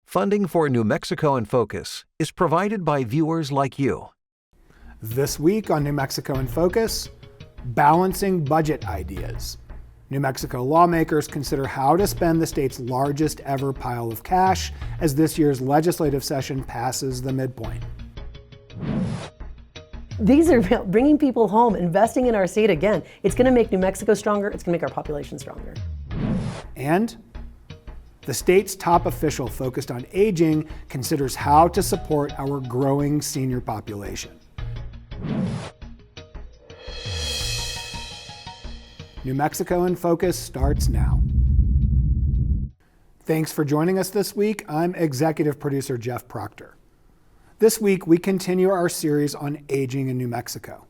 Funding for New Mexico in Focus is provided by viewers like you. This week on New Mexico in Focus, balancing budget ideas. New Mexico lawmakers consider how to spend the state's largest ever pile of cash as this year's legislative session passes the midpoint. These are bringing people home, investing in our state again. It's going to make New Mexico stronger. It's going to make our population stronger. And the state's top official focused on aging considers how to support our growing senior population. New Mexico in Focus starts now. Thanks for joining us this week. I'm executive producer Jeff Proctor. This week, we continue our series on aging in New Mexico.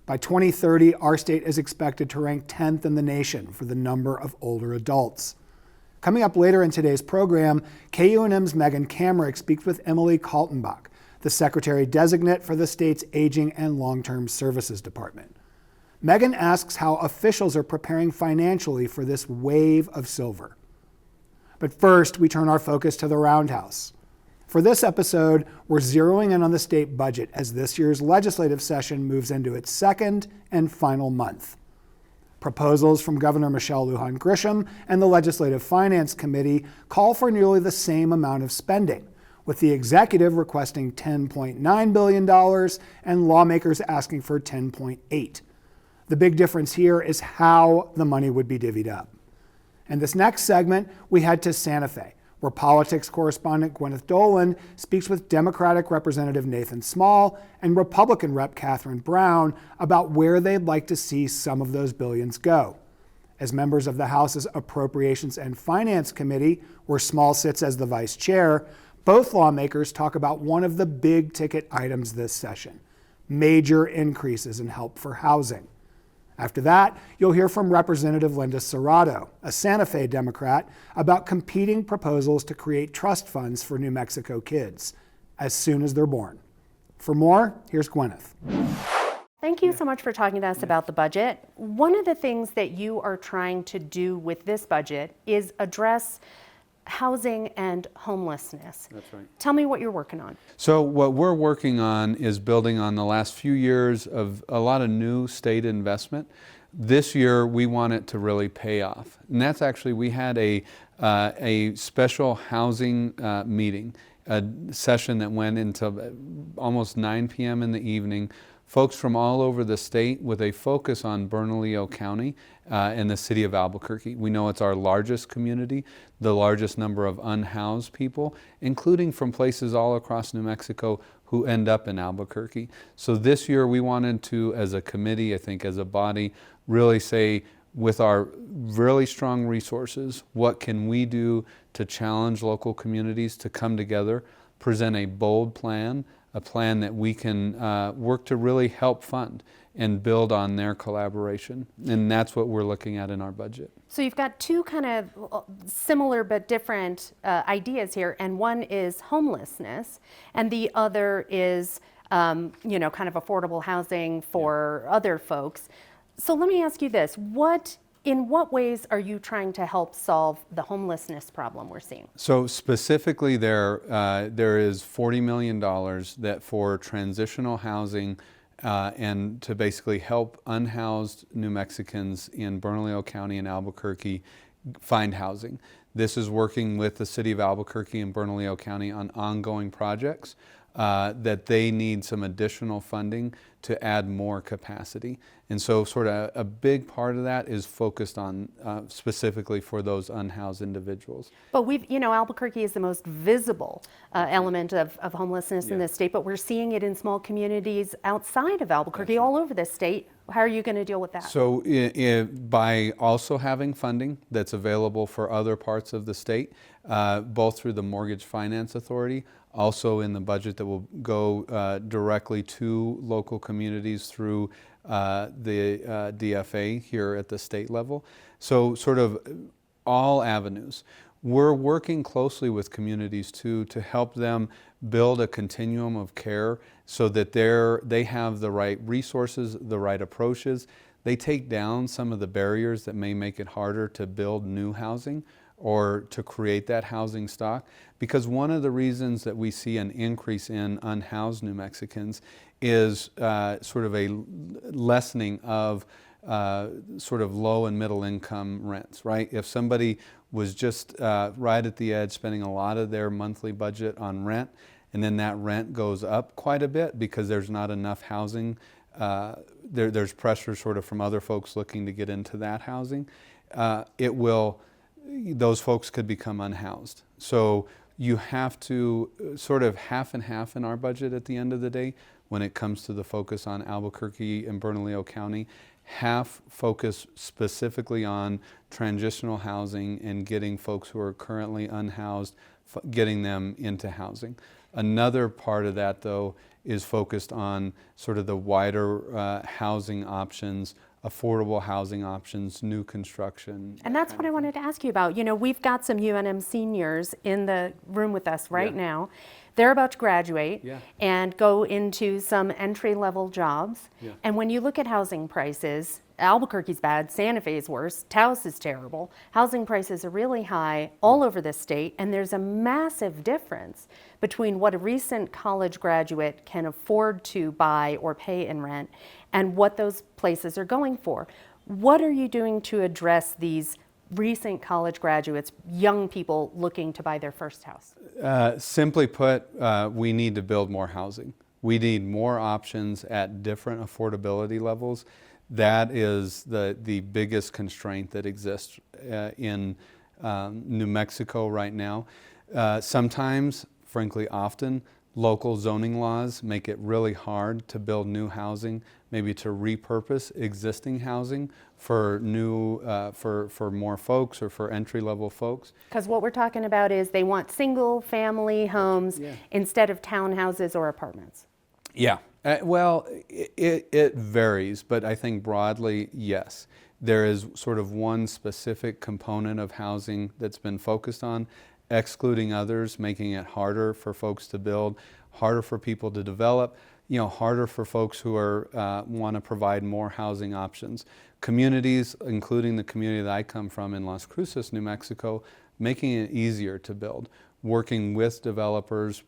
By 2030, our state is expected to rank 10th in the nation for the number of older adults. Coming up later in today's program, KUNM's Megan Kamerick speaks with Emily Kaltenbach, the Secretary Designate for the state's Aging and Long-Term Services Department. Megan asks how officials are preparing financially for this wave of silver. But first, we turn our focus to the Roundhouse. For this episode, we're zeroing in on the state budget as this year's legislative session moves into its second and final month. Proposals from Governor Michelle Lujan Grisham and the Legislative Finance Committee call for nearly the same amount of spending, with the executive requesting $10.9 billion and lawmakers asking for $10.8 billion. The big difference here is how the money would be divvied up. In this next segment, we head to Santa Fe, where politics correspondent Gwyneth Dolan speaks with Democratic Representative Nathan Small and Republican Rep. Catherine Brown about where they'd like to see some of those billions go. As members of the House's Appropriations and Finance Committee, where Small sits as the vice chair, both lawmakers talk about one of the big ticket items this session: major increases in help for housing. After that, you'll hear from Representative Linda Serrato, a Santa Fe Democrat, about competing proposals to create trust funds for New Mexico kids as soon as they're born. For more, here's Gwyneth. Thank you so much for talking to us about the budget. One of the things that you are trying to do with this budget is address housing and homelessness. That's right. Tell me what you're working on. So what we're working on is building on the last few years of a lot of new state investment. This year we want it to really pay off. And that's actually, we had a special housing meeting, a session that went into almost 9 p.m. in the evening. Folks from all over the state with a focus on Bernalillo County and the city of Albuquerque. We know it's our largest community, the largest number of unhoused people, including from places all across New Mexico who end up in Albuquerque. So this year we wanted to, as a committee, I think as a body, really say, with our really strong resources, what can we do to challenge local communities to come together, present a bold plan, a plan that we can work to really help fund and build on their collaboration. And that's what we're looking at in our budget. So you've got two kind of similar but different ideas here, and one is homelessness, and the other is kind of affordable housing for other folks. So let me ask you this, in what ways are you trying to help solve the homelessness problem we're seeing? So specifically there is $40 million that for transitional housing and to basically help unhoused New Mexicans in Bernalillo County and Albuquerque find housing. This is working with the city of Albuquerque and Bernalillo County on ongoing projects that they need some additional funding to add more capacity. And so sort of a big part of that is focused on specifically for those unhoused individuals. But Albuquerque is the most visible element of homelessness in this state, but we're seeing it in small communities outside of Albuquerque, all over the state. How are you going to deal with that? So by also having funding that's available for other parts of the state, both through the Mortgage Finance Authority, also in the budget that will go directly to local communities through the DFA here at the state level. So sort of all avenues. We're working closely with communities too to help them build a continuum of care so that they have the right resources, the right approaches. They take down some of the barriers that may make it harder to build new housing or to create that housing stock. Because one of the reasons that we see an increase in unhoused New Mexicans is sort of a lessening of sort of low and middle income rents, right? If somebody was just right at the edge, spending a lot of their monthly budget on rent, and then that rent goes up quite a bit because there's not enough housing, there's pressure sort of from other folks looking to get into that housing, those folks could become unhoused. So you have to sort of half and half in our budget at the end of the day when it comes to the focus on Albuquerque and Bernalillo County. Half focus specifically on transitional housing and getting folks who are currently unhoused, getting them into housing. Another part of that, though, is focused on sort of the wider housing options, affordable housing options, new construction. And that's what I wanted to ask you about. You know, we've got some UNM seniors in the room with us right now. They're about to graduate and go into some entry-level jobs. And when you look at housing prices, Albuquerque's bad, Santa Fe's worse, Taos is terrible. Housing prices are really high all over the state, and there's a massive difference between what a recent college graduate can afford to buy or pay in rent and what those places are going for. What are you doing to address these recent college graduates, young people looking to buy their first house? Simply put, we need to build more housing. We need more options at different affordability levels. That is the biggest constraint that exists in New Mexico right now. Sometimes, frankly often, local zoning laws make it really hard to build new housing, maybe to repurpose existing housing for new, for more folks or for entry-level folks. Because what we're talking about is they want single-family homes instead of townhouses or apartments. Yeah, well, it varies, but I think broadly, yes. There is sort of one specific component of housing that's been focused on, excluding others, making it harder for folks to build, harder for people to develop, harder for folks who are want to provide more housing options. Communities, including the community that I come from in Las Cruces, New Mexico, making it easier to build, working with developers,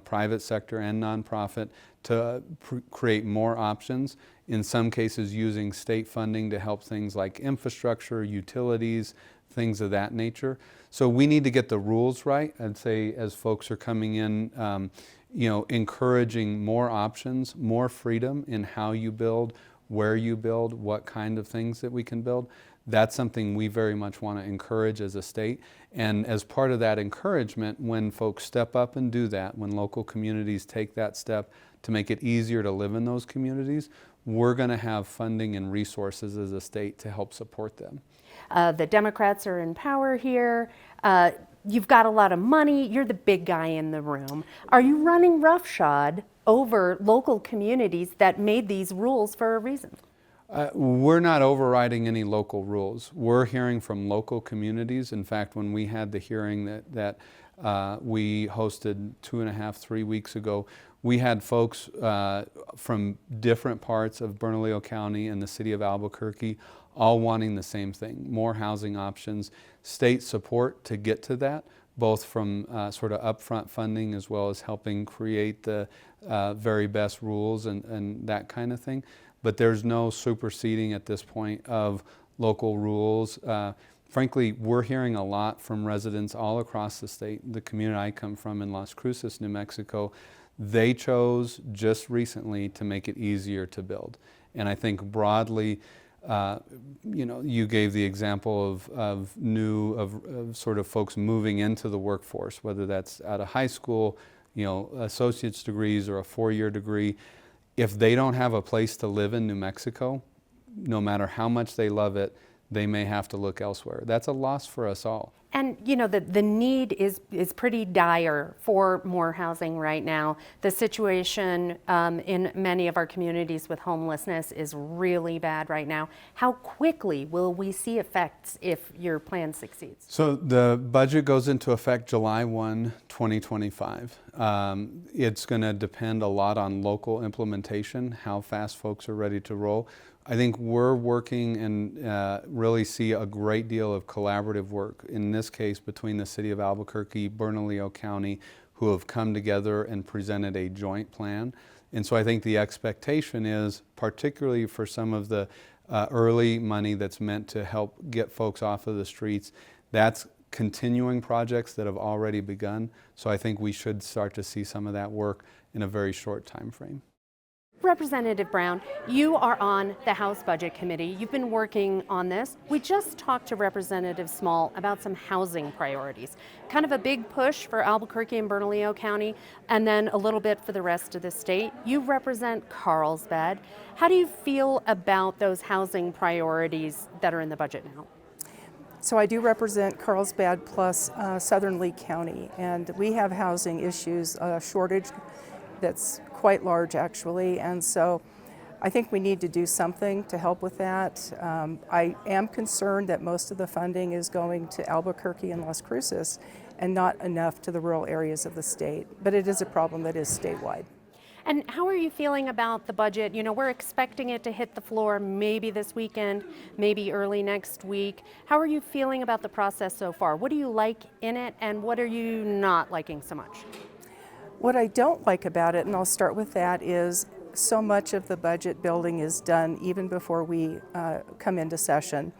private sector and nonprofit, to create more options, in some cases using state funding to help things like infrastructure, utilities, things of that nature. So we need to get the rules right, I'd say, as folks are coming in, encouraging more options, more freedom in how you build, where you build, what kind of things that we can build. That's something we very much want to encourage as a state. And as part of that encouragement, when folks step up and do that, when local communities take that step to make it easier to live in those communities, we're going to have funding and resources as a state to help support them. The Democrats are in power here. You've got a lot of money. You're the big guy in the room. Are you running roughshod over local communities that made these rules for a reason? We're not overriding any local rules. We're hearing from local communities. In fact, when we had the hearing that we hosted 2.5, 3 weeks ago, we had folks from different parts of Bernalillo County and the city of Albuquerque all wanting the same thing: more housing options, state support to get to that, both from sort of upfront funding as well as helping create the very best rules and that kind of thing. But there's no superseding at this point of local rules. Frankly, we're hearing a lot from residents all across the state. The community I come from in Las Cruces, New Mexico, they chose just recently to make it easier to build. And I think broadly, you gave the example of sort of folks moving into the workforce, whether that's out of high school, associate's degrees or a 4-year degree. If they don't have a place to live in New Mexico, no matter how much they love it, they may have to look elsewhere. That's a loss for us all. And the need is pretty dire for more housing right now. The situation in many of our communities with homelessness is really bad right now. How quickly will we see effects if your plan succeeds? So the budget goes into effect July 1, 2025. It's going to depend a lot on local implementation, how fast folks are ready to roll. I think we're working and really see a great deal of collaborative work. In this this case between the City of Albuquerque, Bernalillo County, who have come together and presented a joint plan. And so I think the expectation is, particularly for some of the early money that's meant to help get folks off of the streets, that's continuing projects that have already begun. So I think we should start to see some of that work in a very short time frame. Representative Brown, you are on the House Budget Committee. You've been working on this. We just talked to Representative Small about some housing priorities. Kind of a big push for Albuquerque and Bernalillo County, and then a little bit for the rest of the state. You represent Carlsbad. How do you feel about those housing priorities that are in the budget now? So I do represent Carlsbad plus Southern Lee County, and we have housing issues, a shortage that's quite large actually, and so I think we need to do something to help with that. I am concerned that most of the funding is going to Albuquerque and Las Cruces and not enough to the rural areas of the state, but it is a problem that is statewide. And how are you feeling about the budget? You know, we're expecting it to hit the floor maybe this weekend, maybe early next week. How are you feeling about the process so far? What do you like in it, and what are you not liking so much? What I don't like about it, and I'll start with that, is so much of the budget building is done even before we come into session.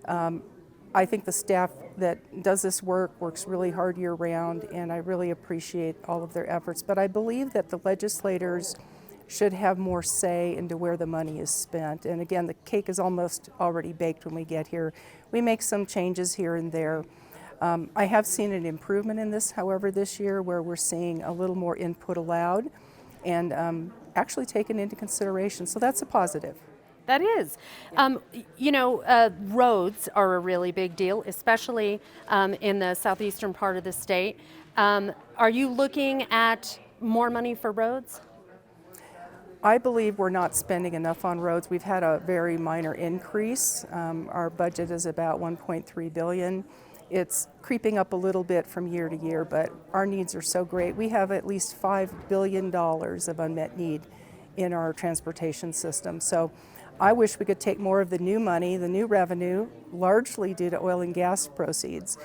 I think the staff that does this work works really hard year round, and I really appreciate all of their efforts. But I believe that the legislators should have more say into where the money is spent. And again, the cake is almost already baked when we get here. We make some changes here and there. I have seen an improvement in this, however, this year, where we're seeing a little more input allowed and actually taken into consideration. So that's a positive. That is. You know, roads are a really big deal, especially in the southeastern part of the state. Are you looking at more money for roads? I believe we're not spending enough on roads. We've had a very minor increase. Our budget is about $1.3 billion. It's creeping up a little bit from year to year, but our needs are so great. We have at least $5 billion of unmet need in our transportation system. So I wish we could take more of the new money, the new revenue, largely due to oil and gas proceeds,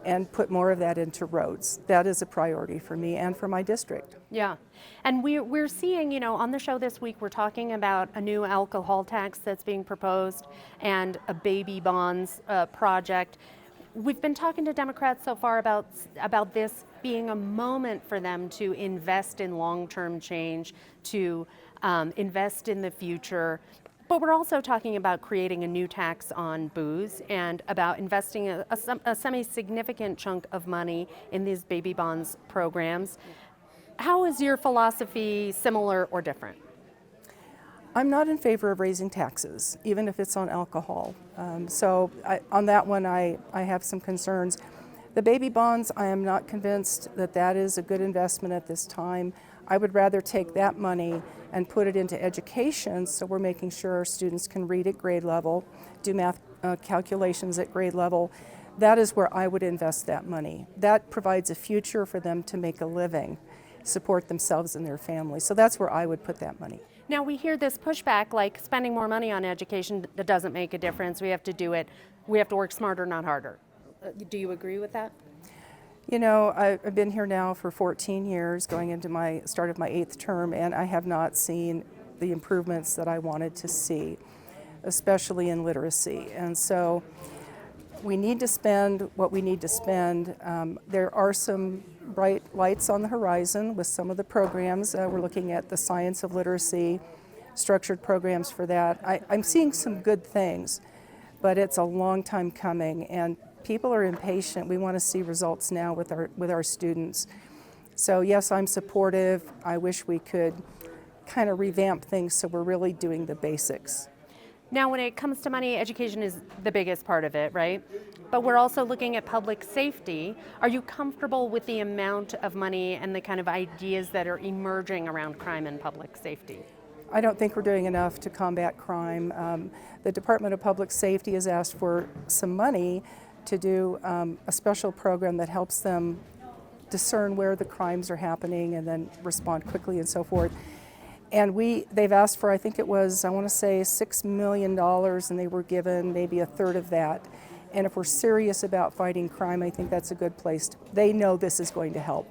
and put more of that into roads. That is a priority for me and for my district. Yeah. And we're seeing, you know, on the show this week, we're talking about a new alcohol tax that's being proposed and a baby bonds project. We've been talking to Democrats so far about this being a moment for them to invest in long-term change, to invest in the future. But we're also talking about creating a new tax on booze and about investing a semi-significant chunk of money in these baby bonds programs. How is your philosophy similar or different? I'm not in favor of raising taxes, even if it's on alcohol. On that one, I have some concerns. The baby bonds, I am not convinced that that is a good investment at this time. I would rather take that money and put it into education, so we're making sure our students can read at grade level, do math calculations at grade level. That is where I would invest that money. That provides a future for them to make a living, support themselves and their families. So that's where I would put that money. Now we hear this pushback, like spending more money on education that doesn't make a difference. We have to do it. We have to work smarter, not harder. Do you agree with that? You know, I've been here now for 14 years, going into my start of my 8th term, and I have not seen the improvements that I wanted to see, especially in literacy. And so we need to spend what we need to spend. There are some bright lights on the horizon with some of the programs. We're looking at the science of literacy, structured programs for that. I'm seeing some good things, but it's a long time coming, and people are impatient. We want to see results now with our students. So yes, I'm supportive. I wish we could kind of revamp things so we're really doing the basics. Now, when it comes to money, education is the biggest part of it, right? But we're also looking at public safety. Are you comfortable with the amount of money and the kind of ideas that are emerging around crime and public safety? I don't think we're doing enough to combat crime. The Department of Public Safety has asked for some money to do a special program that helps them discern where the crimes are happening and then respond quickly and so forth. And they've asked for, I think it was, I want to say $6 million, and they were given maybe a third of that. And if we're serious about fighting crime, I think that's a good place. They know this is going to help.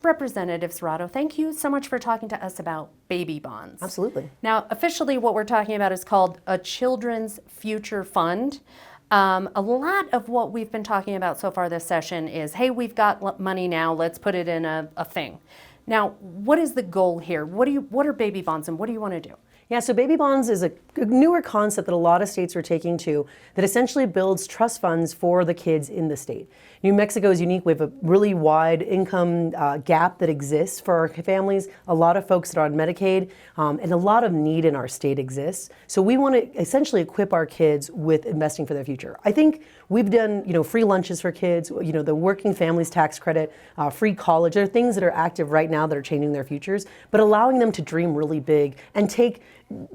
Representative Serrato, thank you so much for talking to us about baby bonds. Absolutely. Now, officially, what we're talking about is called a Children's Future Fund. A lot of what we've been talking about so far this session is, hey, we've got money now, let's put it in a thing. Now, what is the goal here? What are baby bonds and what do you want to do? Yeah, so baby bonds is a newer concept that a lot of states are taking to that essentially builds trust funds for the kids in the state. New Mexico is unique. We have a really wide income gap that exists for our families, a lot of folks that are on Medicaid, and a lot of need in our state exists. So we want to essentially equip our kids with investing for their future. I think we've done, free lunches for kids, the working families tax credit, free college. There are things that are active right now that are changing their futures, but allowing them to dream really big and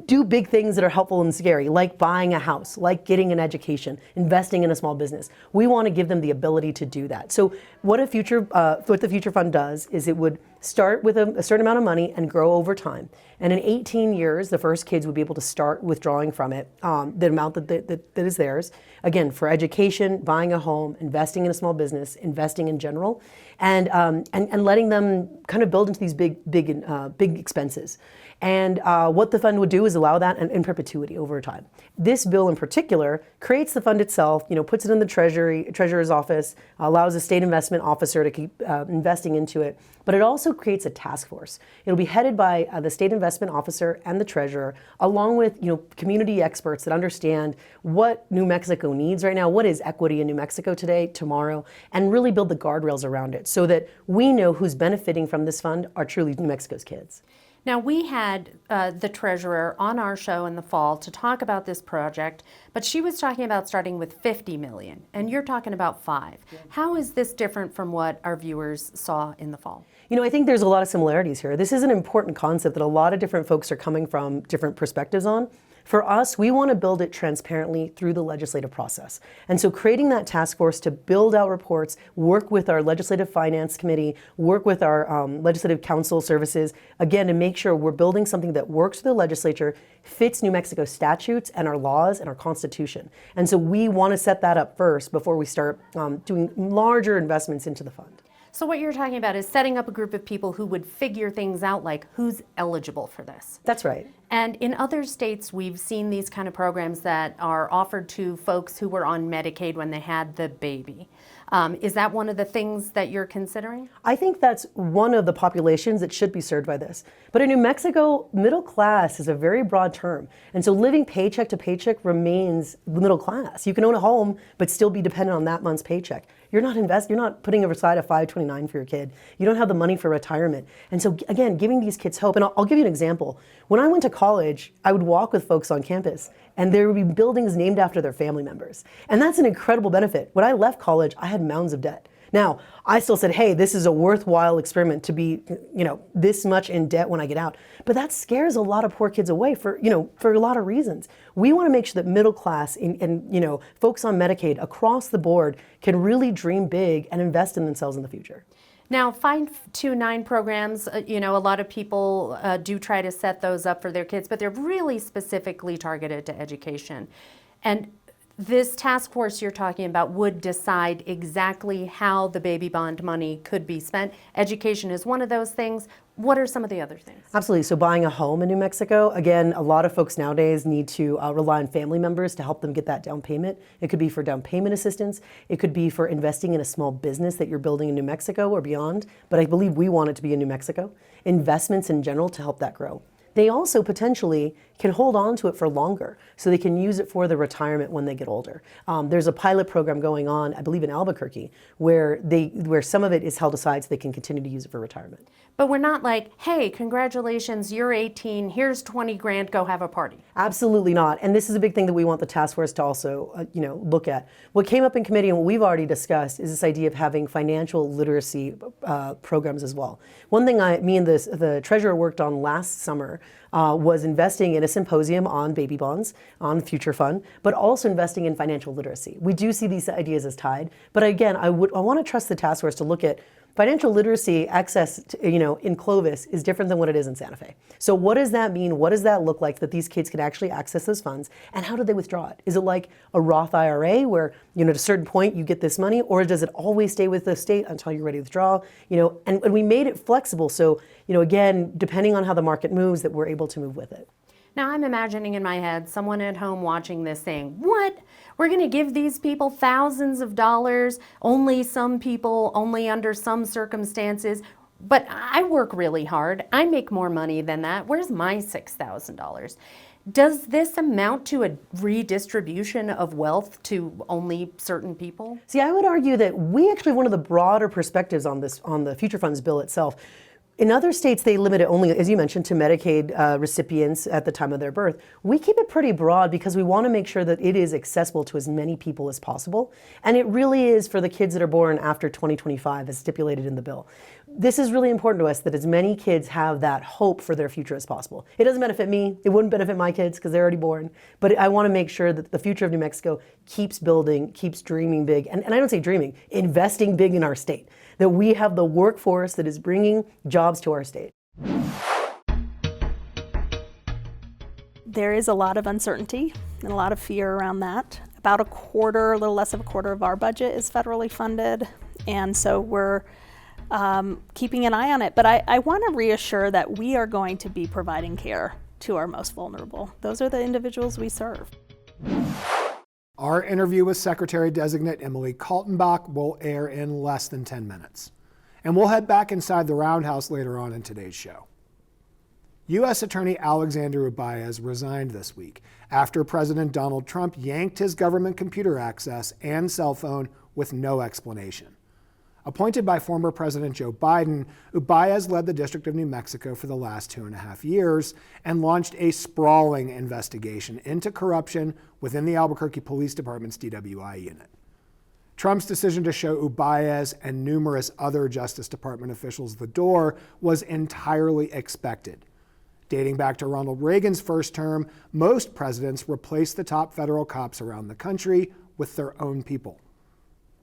do big things that are helpful and scary, like buying a house, like getting an education, investing in a small business. We want to give them the ability to do that. So what the Future Fund does is it would start with a certain amount of money and grow over time. And in 18 years, the first kids would be able to start withdrawing from it, the amount that is theirs, again, for education, buying a home, investing in a small business, investing in general, and letting them kind of build into these big expenses. And what the fund would do is allow that in perpetuity over time. This bill in particular creates the fund itself, puts it in the treasurer's office, allows a state investment officer to keep investing into it, but it also creates a task force. It'll be headed by the state investment officer and the treasurer, along with community experts that understand what New Mexico needs right now, what is equity in New Mexico today, tomorrow, and really build the guardrails around it so that we know who's benefiting from this fund are truly New Mexico's kids. Now, we had the treasurer on our show in the fall to talk about this project, but she was talking about starting with 50 million, and you're talking about 5. Yeah. How is this different from what our viewers saw in the fall? I think there's a lot of similarities here. This is an important concept that a lot of different folks are coming from different perspectives on. For us, we want to build it transparently through the legislative process. And so creating that task force to build out reports, work with our legislative finance committee, work with our legislative council services, again, to make sure we're building something that works for the legislature, fits New Mexico statutes and our laws and our constitution. And so we want to set that up first before we start doing larger investments into the fund. So what you're talking about is setting up a group of people who would figure things out, like who's eligible for this. That's right. And in other states, we've seen these kind of programs that are offered to folks who were on Medicaid when they had the baby. Is that one of the things that you're considering? I think that's one of the populations that should be served by this. But in New Mexico, middle class is a very broad term. And so living paycheck to paycheck remains middle class. You can own a home, but still be dependent on that month's paycheck. You're not putting aside a $529 for your kid. You don't have the money for retirement. And so again, giving these kids hope. And I'll give you an example. When I went to college, I would walk with folks on campus, and there would be buildings named after their family members. And that's an incredible benefit. When I left college, I had mounds of debt. Now, I still said, hey, this is a worthwhile experiment to be, this much in debt when I get out. But that scares a lot of poor kids away for a lot of reasons. We want to make sure that middle class and folks on Medicaid across the board can really dream big and invest in themselves in the future. Now, 529 programs, a lot of people do try to set those up for their kids, but they're really specifically targeted to education. And this task force you're talking about would decide exactly how the baby bond money could be spent. Education is one of those things. What are some of the other things? Absolutely. So buying a home in New Mexico, again, a lot of folks nowadays need to rely on family members to help them get that down payment. It could be for down payment assistance. It could be for investing in a small business that you're building in New Mexico or beyond. But I believe we want it to be in New Mexico. Investments in general to help that grow. They also potentially can hold on to it for longer, so they can use it for their retirement when they get older. There's a pilot program going on, I believe in Albuquerque, where some of it is held aside so they can continue to use it for retirement. But we're not like, hey, congratulations, you're 18, here's 20 grand, go have a party. Absolutely not. And this is a big thing that we want the task force to also look at. What came up in committee and what we've already discussed is this idea of having financial literacy programs as well. One thing me and the treasurer worked on last summer was investing in a symposium on baby bonds, on the Future Fund, but also investing in financial literacy. We do see these ideas as tied, but again, I want to trust the task force to look at Financial literacy access, in Clovis is different than what it is in Santa Fe. So what does that mean? What does that look like that these kids can actually access those funds? And how do they withdraw it? Is it like a Roth IRA where, at a certain point you get this money, or does it always stay with the state until you're ready to withdraw? And we made it flexible. So, again, depending on how the market moves, that we're able to move with it. Now I'm imagining in my head someone at home watching this saying, what? We're going to give these people thousands of dollars, only some people, only under some circumstances. But I work really hard. I make more money than that. Where's my $6,000? Does this amount to a redistribution of wealth to only certain people? See, I would argue that we actually have one of the broader perspectives on this, on the Future Funds bill itself. In other states, they limit it only, as you mentioned, to Medicaid recipients at the time of their birth. We keep it pretty broad because we want to make sure that it is accessible to as many people as possible. And it really is for the kids that are born after 2025, as stipulated in the bill. This is really important to us, that as many kids have that hope for their future as possible. It doesn't benefit me. It wouldn't benefit my kids because they're already born. But I want to make sure that the future of New Mexico keeps building, keeps dreaming big. And I don't say dreaming, investing big in our state. That we have the workforce that is bringing jobs to our state. There is a lot of uncertainty and a lot of fear around that. About a quarter, a little less of a quarter of our budget is federally funded, and so we're keeping an eye on it. But I want to reassure that we are going to be providing care to our most vulnerable. Those are the individuals we serve. Our interview with Secretary-designate Emily Kaltenbach will air in less than 10 minutes. And we'll head back inside the Roundhouse later on in today's show. U.S. Attorney Alexander Ubaez resigned this week after President Donald Trump yanked his government computer access and cell phone with no explanation. Appointed by former President Joe Biden, Ubaez led the District of New Mexico for the last 2.5 years and launched a sprawling investigation into corruption within the Albuquerque Police Department's DWI unit. Trump's decision to show Ubaez and numerous other Justice Department officials the door was entirely expected. Dating back to Ronald Reagan's first term, most presidents replaced the top federal cops around the country with their own people.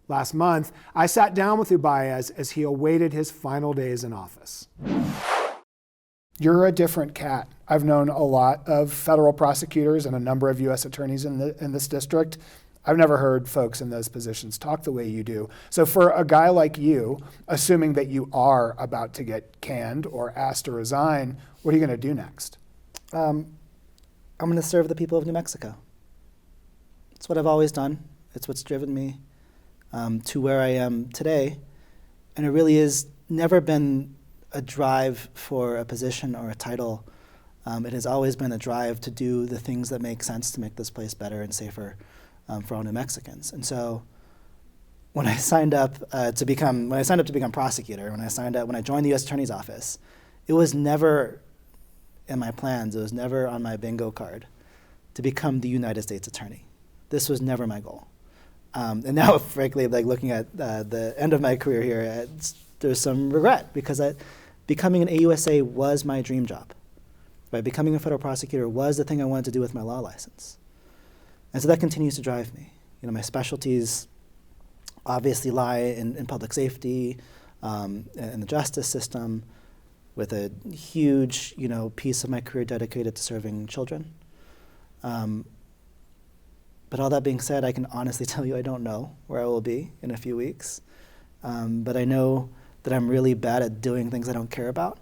Last month, I sat down with Ubaez as he awaited his final days in office. You're a different cat. I've known a lot of federal prosecutors and a number of U.S. attorneys in this district. I've never heard folks in those positions talk the way you do. So for a guy like you, assuming that you are about to get canned or asked to resign, what are you going to do next? I'm going to serve the people of New Mexico. It's what I've always done. It's what's driven me to where I am today. And it really has never been a drive for a position or a title. It has always been a drive to do the things that make sense to make this place better and safer for all New Mexicans. And so when I signed up to become prosecutor, when I joined the U.S. Attorney's Office, it was never in my plans, it was never on my bingo card to become the United States Attorney. This was never my goal. And now, frankly, like looking at the end of my career here, there's some regret because becoming an AUSA was my dream job. Right? Becoming a federal prosecutor was the thing I wanted to do with my law license. And so that continues to drive me. My specialties obviously lie in public safety, in the justice system, with a huge, piece of my career dedicated to serving children. But all that being said, I can honestly tell you I don't know where I will be in a few weeks. But I know that I'm really bad at doing things I don't care about,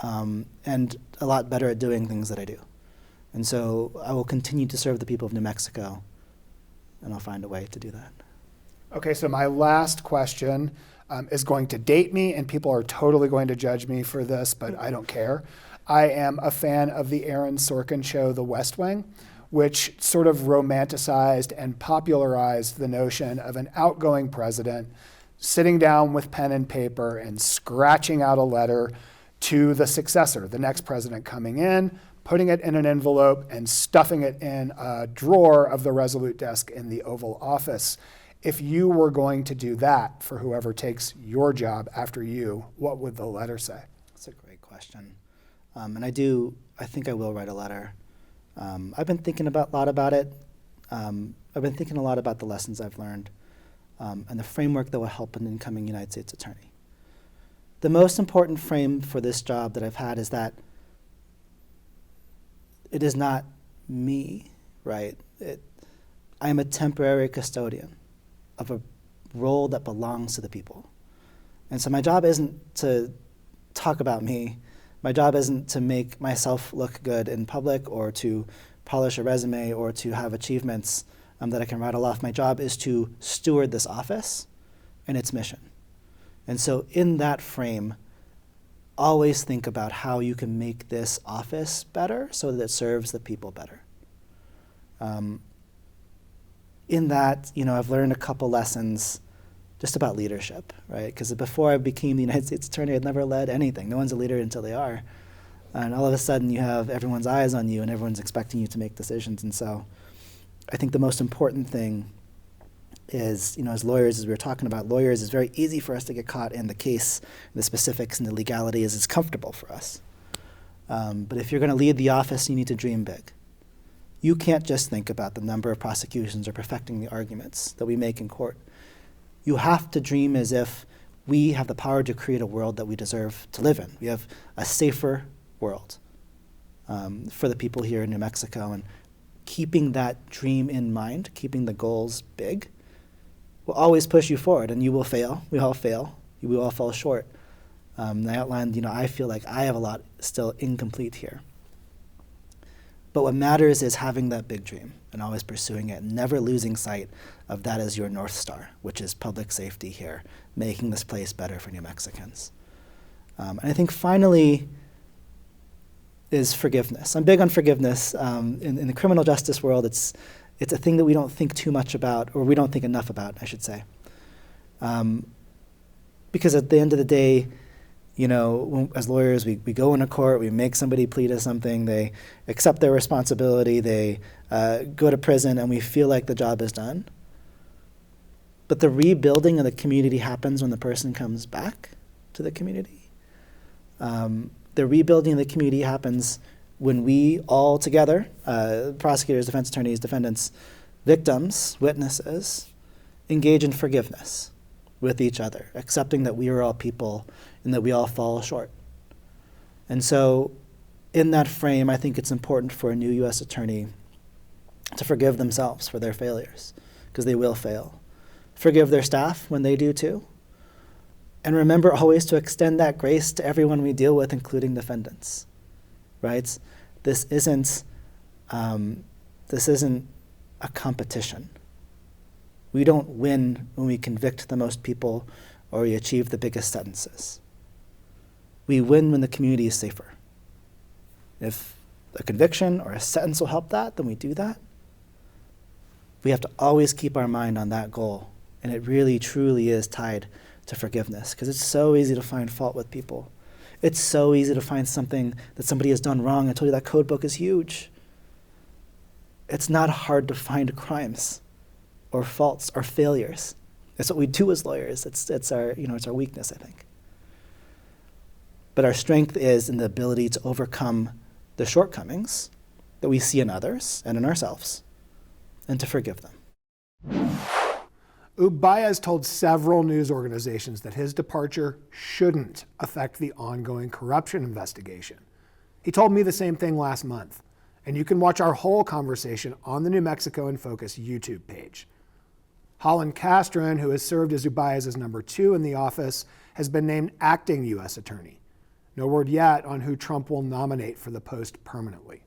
and a lot better at doing things that I do. And so I will continue to serve the people of New Mexico, and I'll find a way to do that. Okay, so my last question is going to date me, and people are totally going to judge me for this, but I don't care. I am a fan of the Aaron Sorkin show, The West Wing, which sort of romanticized and popularized the notion of an outgoing president sitting down with pen and paper and scratching out a letter to the successor, the next president coming in, putting it in an envelope and stuffing it in a drawer of the Resolute desk in the Oval Office. If you were going to do that for whoever takes your job after you, what would the letter say? That's a great question. And I think I will write a letter. I've been thinking a lot about it. I've been thinking a lot about the lessons I've learned and the framework that will help an incoming United States attorney. the most important frame for this job that I've had is that it is not me, right? I am a temporary custodian of a role that belongs to the people. And so my job isn't to talk about me. My job isn't to make myself look good in public or to polish a resume or to have achievements that I can rattle off. My job is to steward this office and its mission. And so in that frame, always think about how you can make this office better so that it serves the people better. In that, I've learned a couple lessons just about leadership, right? Because before I became the United States Attorney, I'd never led anything. No one's a leader until they are. And all of a sudden you have everyone's eyes on you and everyone's expecting you to make decisions. And so I think the most important thing is, as lawyers, as we were talking about lawyers, it's very easy for us to get caught in the case, the specifics and the legality as it's comfortable for us. But if you're going to lead the office, you need to dream big. You can't just think about the number of prosecutions or perfecting the arguments that we make in court. You have to dream as if we have the power to create a world that we deserve to live in. We have a safer world for the people here in New Mexico. And keeping that dream in mind, keeping the goals big, will always push you forward. And you will fail. We all fail. We all fall short. I outlined, I feel like I have a lot still incomplete here. But what matters is having that big dream and always pursuing it, never losing sight of that as your North Star, which is public safety here, making this place better for New Mexicans. And I think finally is forgiveness. I'm big on forgiveness. In the criminal justice world, it's a thing that we don't think too much about, or we don't think enough about, I should say. Because at the end of the day, as lawyers, we go into court, we make somebody plead to something, they accept their responsibility, they go to prison, and we feel like the job is done. But the rebuilding of the community happens when the person comes back to the community. The rebuilding of the community happens when we all together, prosecutors, defense attorneys, defendants, victims, witnesses, engage in forgiveness with each other, accepting that we are all people and that we all fall short. And so in that frame, I think it's important for a new U.S. attorney to forgive themselves for their failures, because they will fail. Forgive their staff when they do too. And remember always to extend that grace to everyone we deal with, including defendants, right? This isn't a competition. We don't win when we convict the most people or we achieve the biggest sentences. We win when the community is safer. If a conviction or a sentence will help that, then we do that. We have to always keep our mind on that goal, and it really, truly is tied to forgiveness, because it's so easy to find fault with people. It's so easy to find something that somebody has done wrong. I told you that code book is huge. It's not hard to find crimes or faults or failures. It's what we do as lawyers. It's our weakness, I think. But our strength is in the ability to overcome the shortcomings that we see in others and in ourselves, and to forgive them. Baez told several news organizations that his departure shouldn't affect the ongoing corruption investigation. He told me the same thing last month, and you can watch our whole conversation on the New Mexico in Focus YouTube page. Holland Castron, who has served as Baez's number 2 in the office, has been named acting U.S. attorney. No word yet on who Trump will nominate for the post permanently.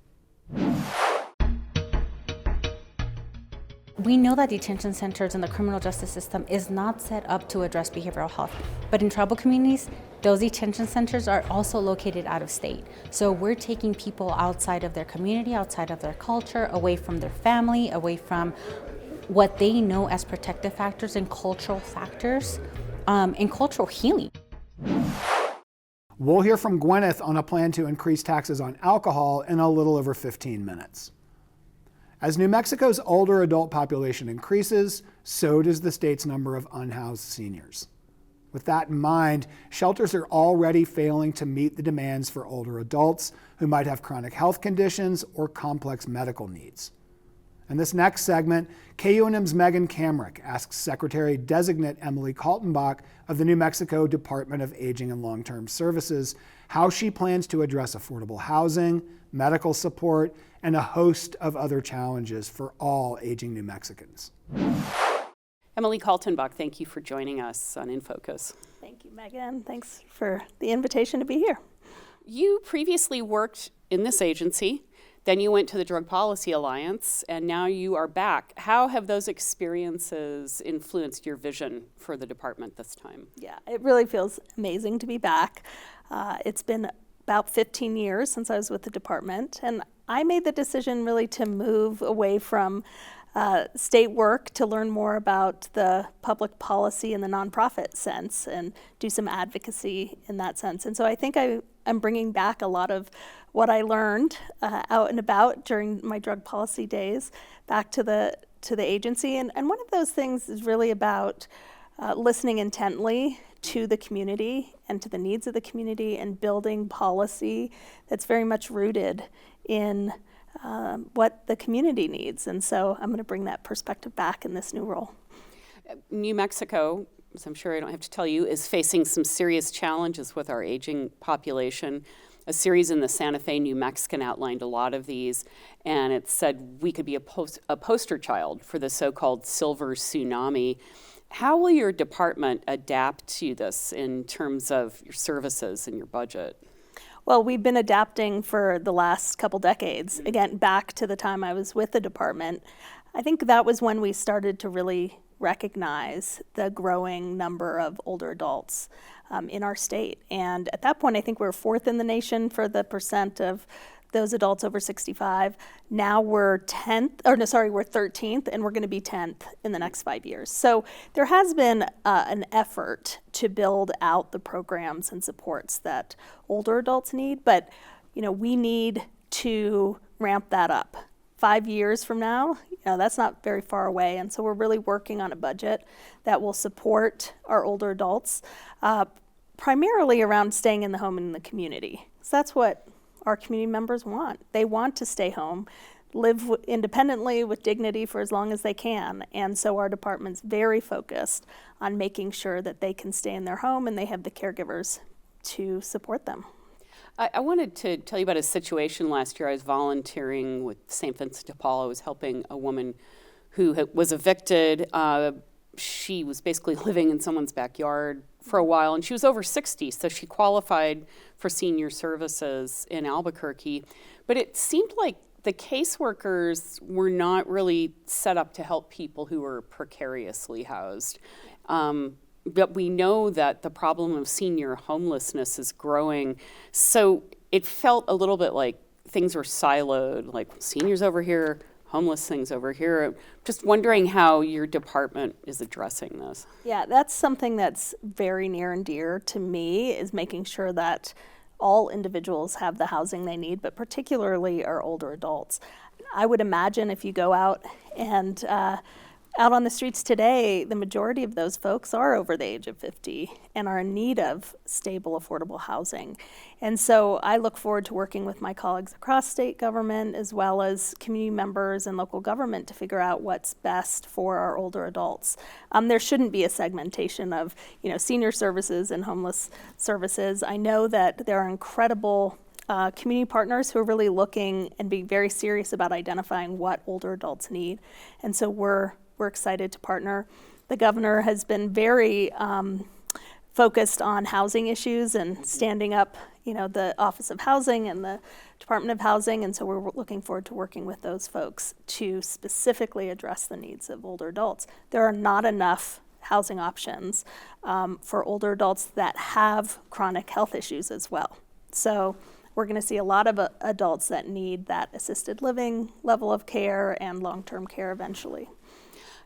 We know that detention centers in the criminal justice system is not set up to address behavioral health, but in tribal communities, those detention centers are also located out of state. So we're taking people outside of their community, outside of their culture, away from their family, away from what they know as protective factors and cultural factors, and cultural healing. We'll hear from Gwyneth on a plan to increase taxes on alcohol in a little over 15 minutes. As New Mexico's older adult population increases, so does the state's number of unhoused seniors. With that in mind, shelters are already failing to meet the demands for older adults who might have chronic health conditions or complex medical needs. In this next segment, KUNM's Megan Kamrick asks Secretary-designate Emily Kaltenbach of the New Mexico Department of Aging and Long-Term Services how she plans to address affordable housing, medical support, and a host of other challenges for all aging New Mexicans. Emily Kaltenbach, thank you for joining us on In Focus. Thank you, Megan. Thanks for the invitation to be here. You previously worked in this agency, then you went to the Drug Policy Alliance, and now you are back. How have those experiences influenced your vision for the department this time? Yeah, it really feels amazing to be back. It's been about 15 years since I was with the department, and I made the decision really to move away from state work to learn more about the public policy in the nonprofit sense and do some advocacy in that sense. And so I think I'm bringing back a lot of what I learned out and about during my drug policy days back to the agency. And one of those things is really about listening intently to the community and to the needs of the community and building policy that's very much rooted in what the community needs. And so I'm going to bring that perspective back in this new role. New Mexico, as I'm sure I don't have to tell you, is facing some serious challenges with our aging population. A series in the Santa Fe New Mexican outlined a lot of these, and it said we could be a poster child for the so-called silver tsunami. How will your department adapt to this in terms of your services and your budget? Well, we've been adapting for the last couple decades. Again, back to the time I was with the department. I think that was when we started to really recognize the growing number of older adults in our state. And at that point, I think we were 4th in the nation for the percent of those adults over 65. Now we're 13th, and we're going to be 10th in the next 5 years. So there has been an effort to build out the programs and supports that older adults need, but we need to ramp that up. 5 years from now, that's not very far away, and so we're really working on a budget that will support our older adults, primarily around staying in the home and in the community. So that's what our community members want. They want to stay home, live independently with dignity for as long as they can, and so our department's very focused on making sure that they can stay in their home and they have the caregivers to support them. I wanted to tell you about a situation last year. I was volunteering with St. Vincent de Paul. I was helping a woman who was evicted. She was basically living in someone's backyard for a while, and she was over 60, so she qualified for senior services in Albuquerque. But it seemed like the caseworkers were not really set up to help people who were precariously housed. But we know that the problem of senior homelessness is growing. So it felt a little bit like things were siloed, like seniors over here, homeless things over here. Just wondering how your department is addressing this. Yeah, that's something that's very near and dear to me, is making sure that all individuals have the housing they need, but particularly our older adults. I would imagine if you go out and out on the streets today, the majority of those folks are over the age of 50 and are in need of stable, affordable housing. And so I look forward to working with my colleagues across state government as well as community members and local government to figure out what's best for our older adults. There shouldn't be a segmentation of, senior services and homeless services. I know that there are incredible community partners who are really looking and being very serious about identifying what older adults need. And so we're excited to partner. The governor has been very focused on housing issues and standing up, the Office of Housing and the Department of Housing, and so we're looking forward to working with those folks to specifically address the needs of older adults. There are not enough housing options for older adults that have chronic health issues as well. So we're going to see a lot of adults that need that assisted living level of care and long-term care eventually.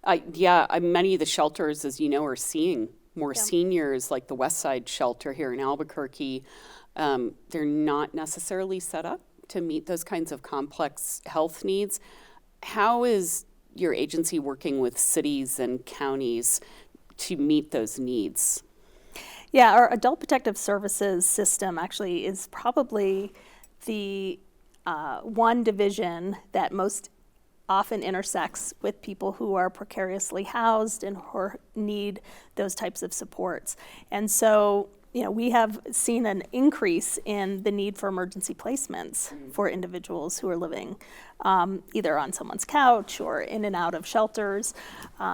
Many of the shelters, as you know, are seeing more seniors, like the West Side Shelter here in Albuquerque. They're not necessarily set up to meet those kinds of complex health needs. How is your agency working with cities and counties to meet those needs? Yeah, our Adult Protective Services system actually is probably the one division that most often intersects with people who are precariously housed and who need those types of supports. And so, we have seen an increase in the need for emergency placements for individuals who are living either on someone's couch or in and out of shelters,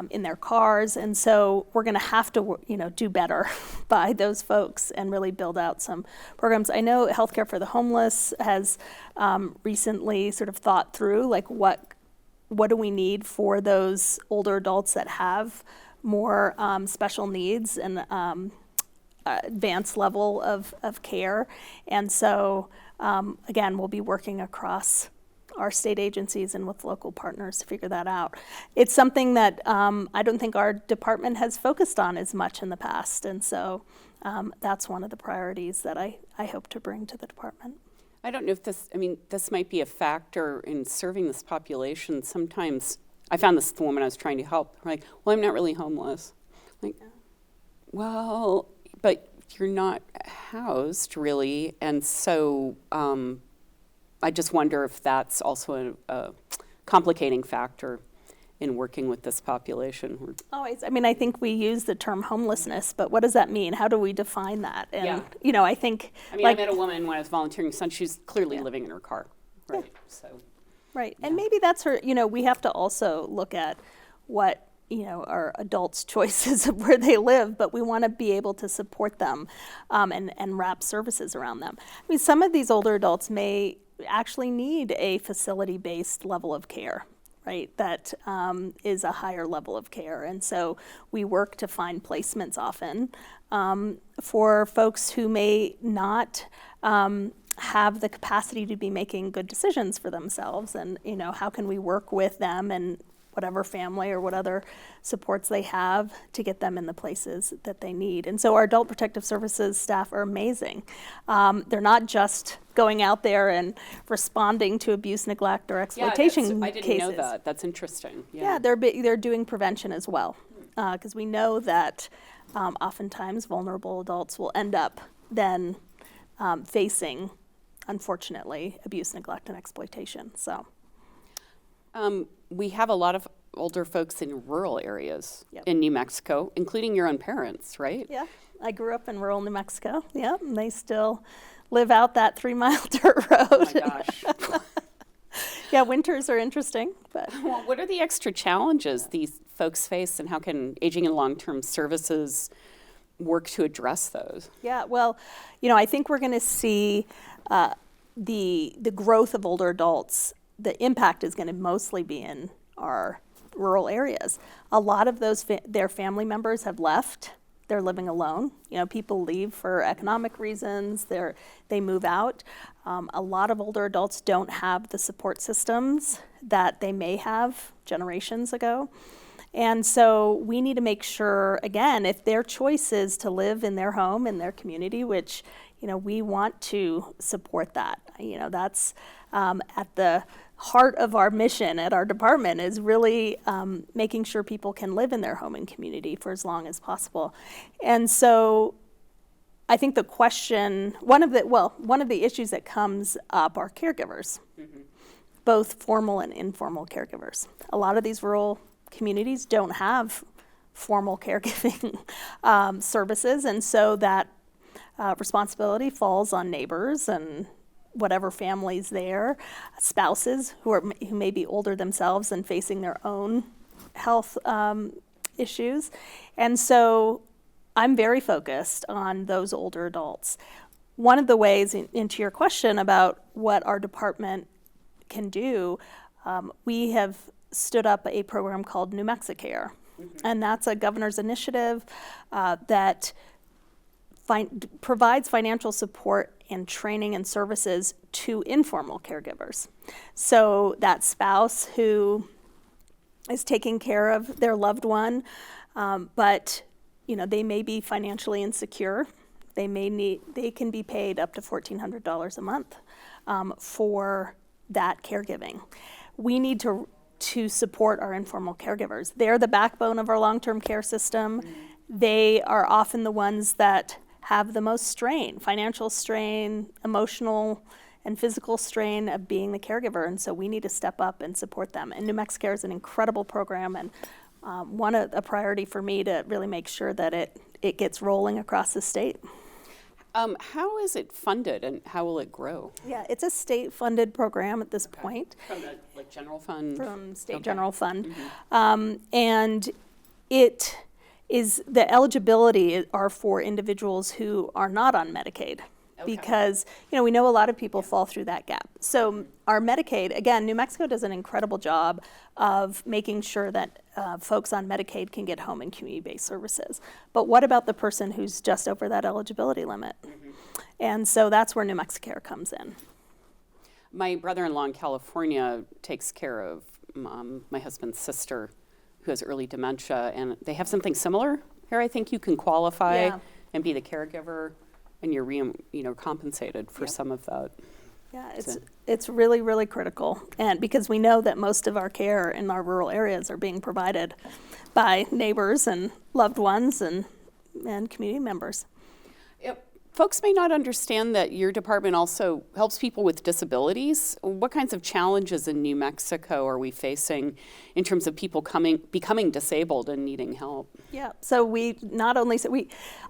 in their cars. And so we're going to have to, do better by those folks and really build out some programs. I know Healthcare for the Homeless has recently sort of thought through, like, what do we need for those older adults that have more special needs and advanced level of care. And so, again, we'll be working across our state agencies and with local partners to figure that out. It's something that I don't think our department has focused on as much in the past. And so that's one of the priorities that I hope to bring to the department. I don't know if this might be a factor in serving this population. Sometimes I found this woman I was trying to help, like, well, I'm not really homeless. Like, well, but you're not housed really, and so I just wonder if that's also a complicating factor in working with this population. Always. I think we use the term homelessness, but what does that mean? How do we define that? And I think I met a woman when I was volunteering. She's clearly living in her car, right? Yeah. So, right, and maybe that's her. We have to also look at what our adults' choices of where they live, but we want to be able to support them and wrap services around them. Some of these older adults may actually need a facility-based level of care, right? That is a higher level of care. And so we work to find placements often for folks who may not have the capacity to be making good decisions for themselves. And, how can we work with them and whatever family or what other supports they have to get them in the places that they need. And so our Adult Protective Services staff are amazing. They're not just going out there and responding to abuse, neglect, or exploitation cases. I didn't know that. That's interesting. Yeah, they're doing prevention as well, because we know that oftentimes vulnerable adults will end up then facing, unfortunately, abuse, neglect, and exploitation. So. We have a lot of older folks in rural areas in New Mexico, including your own parents, right? Yeah, I grew up in rural New Mexico. Yeah, and they still live out that 3-mile dirt road. Oh my gosh. Yeah, winters are interesting. But well, what are the extra challenges these folks face, and how can aging and long-term services work to address those? Yeah, well, I think we're going to see the growth of older adults. The impact is going to mostly be in our rural areas. A lot of those their family members have left. They're living alone. People leave for economic reasons. They move out. A lot of older adults don't have the support systems that they may have generations ago. And so we need to make sure, again, if their choice is to live in their home, in their community, which we want to support that. That's at the heart of our mission at our department, is really making sure people can live in their home and community for as long as possible. And so I think the question, one of the issues that comes up are caregivers, both formal and informal caregivers. A lot of these rural communities don't have formal caregiving services, and so that responsibility falls on neighbors and whatever families there, spouses who may be older themselves and facing their own health issues. And so I'm very focused on those older adults. One of the ways, into your question about what our department can do, we have stood up a program called New Mexicare. And that's a governor's initiative that provides financial support and training and services to informal caregivers. So that spouse who is taking care of their loved one, but they may be financially insecure. They can be paid up to $1,400 a month for that caregiving. We need to support our informal caregivers. They're the backbone of our long-term care system. They are often the ones that have the most strain, financial strain, emotional and physical strain of being the caregiver, and so we need to step up and support them. And New Mexicare is an incredible program, and a priority for me to really make sure that it gets rolling across the state. How is it funded and how will it grow? Yeah, it's a state-funded program at this point. From the general fund? From state general fund. And it is, the eligibility are for individuals who are not on Medicaid. Because, we know a lot of people fall through that gap. So our Medicaid, again, New Mexico does an incredible job of making sure that folks on Medicaid can get home and community-based services. But what about the person who's just over that eligibility limit? And so that's where New Mexicare comes in. My brother-in-law in California takes care of my husband's sister who has early dementia, and they have something similar here. I think you can qualify and be the caregiver, and you're compensated for some of that. Yeah, it's really, really critical, and because we know that most of our care in our rural areas are being provided by neighbors and loved ones and community members. Folks may not understand that your department also helps people with disabilities. What kinds of challenges in New Mexico are we facing in terms of people becoming disabled and needing help? Yeah, so we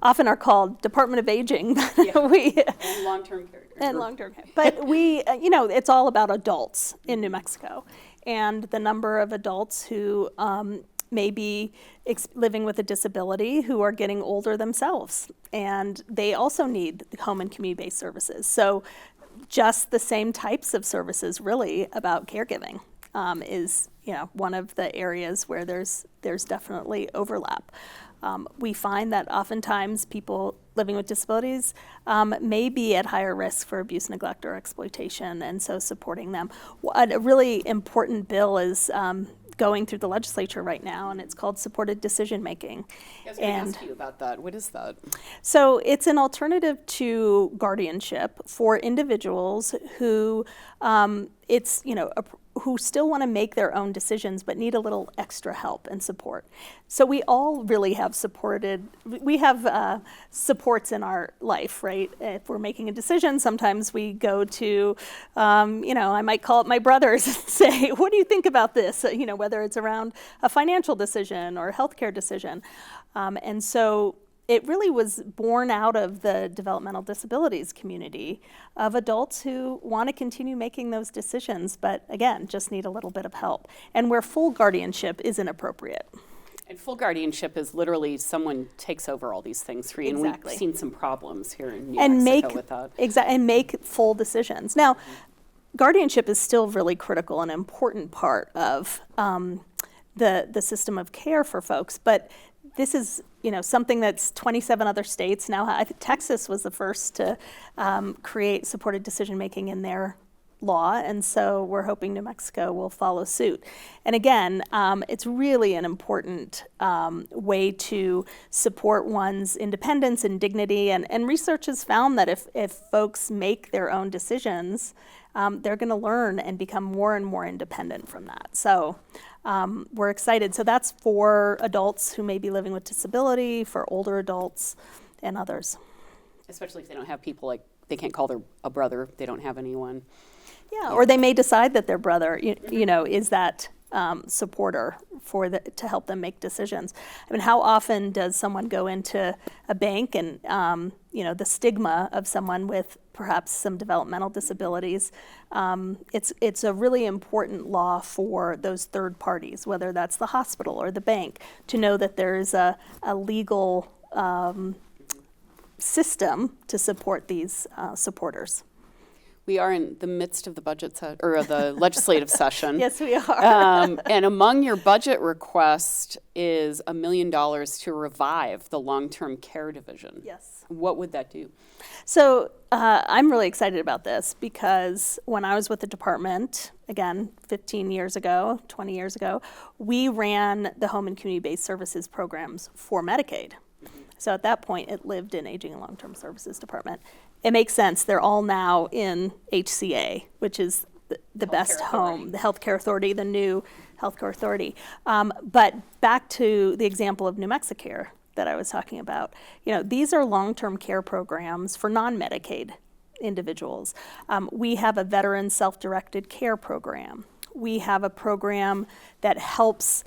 often are called Department of Aging. And long-term care. And long-term care. But it's all about adults in New Mexico. And the number of adults who may be living with a disability who are getting older themselves. And they also need home and community-based services. So just the same types of services really about caregiving is one of the areas where there's definitely overlap. We find that oftentimes people living with disabilities may be at higher risk for abuse, neglect, or exploitation, and so supporting them. A really important bill is going through the legislature right now, and it's called supported decision making. I was going to ask you about that. What is that? So it's an alternative to guardianship for individuals who who still want to make their own decisions but need a little extra help and support. So we all really have supports in our life, right? If we're making a decision, sometimes we go to, I might call up my brothers and say, what do you think about this? Whether it's around a financial decision or a healthcare decision. And so it really was born out of the developmental disabilities community of adults who want to continue making those decisions, but again, just need a little bit of help. And where full guardianship isn't appropriate. And full guardianship is literally someone takes over all these things for you. Exactly. And we've seen some problems here in New Mexico with that. And make full decisions. Now, guardianship is still really critical and important part of the system of care for folks, but this is something that's 27 other states now. I think Texas was the first to create supported decision making in their law, and so we're hoping New Mexico will follow suit. And again, it's really an important way to support one's independence and dignity, and research has found that if folks make their own decisions, they're going to learn and become more and more independent from that. So we're excited. So that's for adults who may be living with disability, for older adults, and others. Especially if they don't have people they can't call a brother, they don't have anyone. Yeah, or they may decide that their brother, is that supporter to help them make decisions. I mean, how often does someone go into a bank and, the stigma of someone with perhaps some developmental disabilities, it's a really important law for those third parties, whether that's the hospital or the bank, to know that there is a legal system to support these supporters. We are in the midst of the the legislative session. Yes, we are. And among your budget request is $1 million to revive the long-term care division. Yes. What would that do? So I'm really excited about this because when I was with the department, again, 15 years ago, 20 years ago, we ran the home and community-based services programs for Medicaid. So at that point, it lived in Aging and Long-Term Services Department. It makes sense. They're all now in HCA, which is the best home, the healthcare authority, the new healthcare authority. But back to the example of New Mexicare that I was talking about, these are long-term care programs for non-Medicaid individuals. We have a veteran self-directed care program. We have a program that helps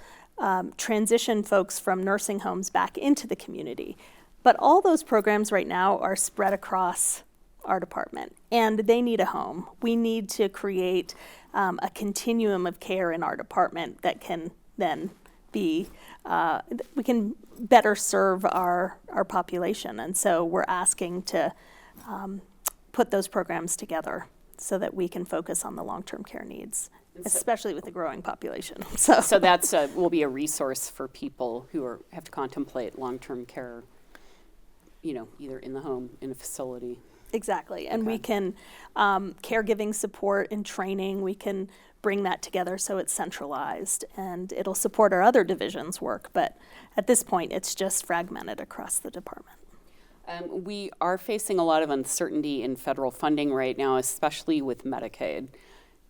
transition folks from nursing homes back into the community. But all those programs right now are spread across our department, and they need a home. We need to create a continuum of care in our department that can then be, we can better serve our population. And so we're asking to put those programs together so that we can focus on the long-term care needs, especially with the growing population. So that's will be a resource for people who have to contemplate long-term care, either in the home, in a facility. Exactly, and we can, caregiving support and training, we can bring that together so it's centralized, and it'll support our other divisions' work, but at this point, it's just fragmented across the department. We are facing a lot of uncertainty in federal funding right now, especially with Medicaid.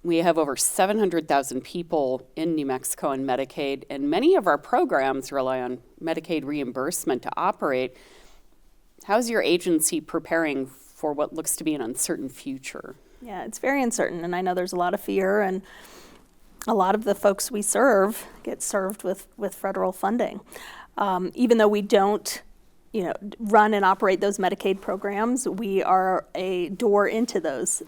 We have over 700,000 people in New Mexico on Medicaid, and many of our programs rely on Medicaid reimbursement to operate. How's your agency preparing for what looks to be an uncertain future? Yeah, it's very uncertain, and I know there's a lot of fear, and a lot of the folks we serve get served with federal funding. Even though we don't run and operate those Medicaid programs, we are a door into those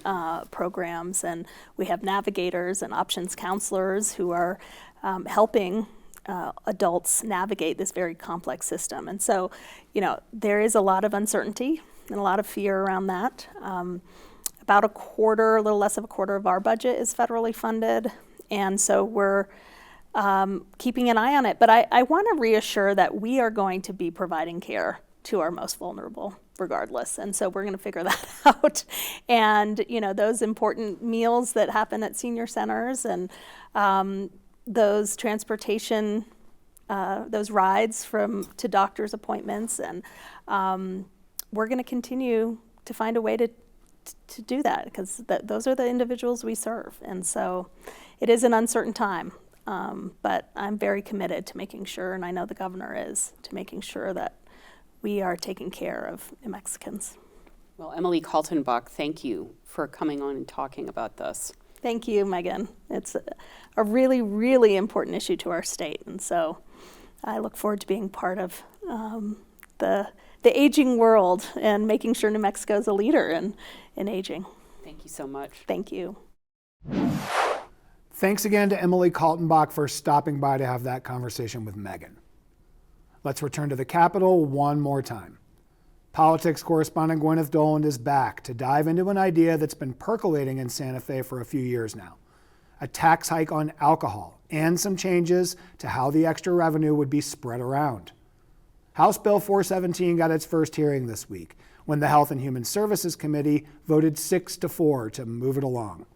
programs, and we have navigators and options counselors who are helping adults navigate this very complex system. And so, there is a lot of uncertainty and a lot of fear around that. About a little less of a quarter of our budget is federally funded, and so we're keeping an eye on it. But I want to reassure that we are going to be providing care to our most vulnerable regardless. And so we're going to figure that out. And, those important meals that happen at senior centers and those transportation, those rides to doctor's appointments. And we're going to continue to find a way to do that because those are the individuals we serve. And so it is an uncertain time. But I'm very committed to making sure, and I know the governor is, to making sure that we are taking care of New Mexicans. Well, Emily Kaltenbach, thank you for coming on and talking about this. Thank you, Megan. It's a really, really important issue to our state, and so I look forward to being part of the aging world and making sure New Mexico is a leader in aging. Thank you so much. Thank you. Thanks again to Emily Kaltenbach for stopping by to have that conversation with Megan. Let's return to the Capitol one more time. Politics correspondent Gwyneth Doland is back to dive into an idea that's been percolating in Santa Fe for a few years now. A tax hike on alcohol and some changes to how the extra revenue would be spread around. House Bill 417 got its first hearing this week when the Health and Human Services Committee voted 6-4 to move it along.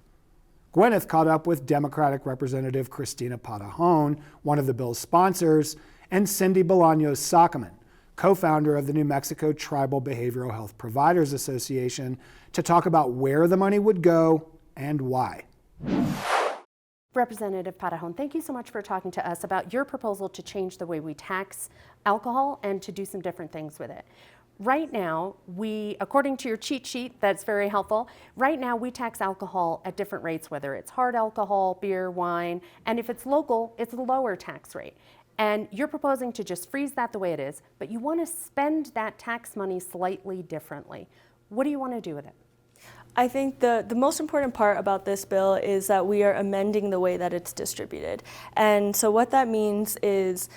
Gwyneth caught up with Democratic Representative Cristina Patajón, one of the bill's sponsors, and Cindy Bolaños Saccaman, co-founder of the New Mexico Tribal Behavioral Health Providers Association, to talk about where the money would go and why. Representative Patajón, thank you so much for talking to us about your proposal to change the way we tax alcohol and to do some different things with it. Right now, according to your cheat sheet, that's very helpful, right now we tax alcohol at different rates, whether it's hard alcohol, beer, wine, and if it's local, it's a lower tax rate. And you're proposing to just freeze that the way it is, but you want to spend that tax money slightly differently. What do you want to do with it? I think the most important part about this bill is that we are amending the way that it's distributed. And so what that means is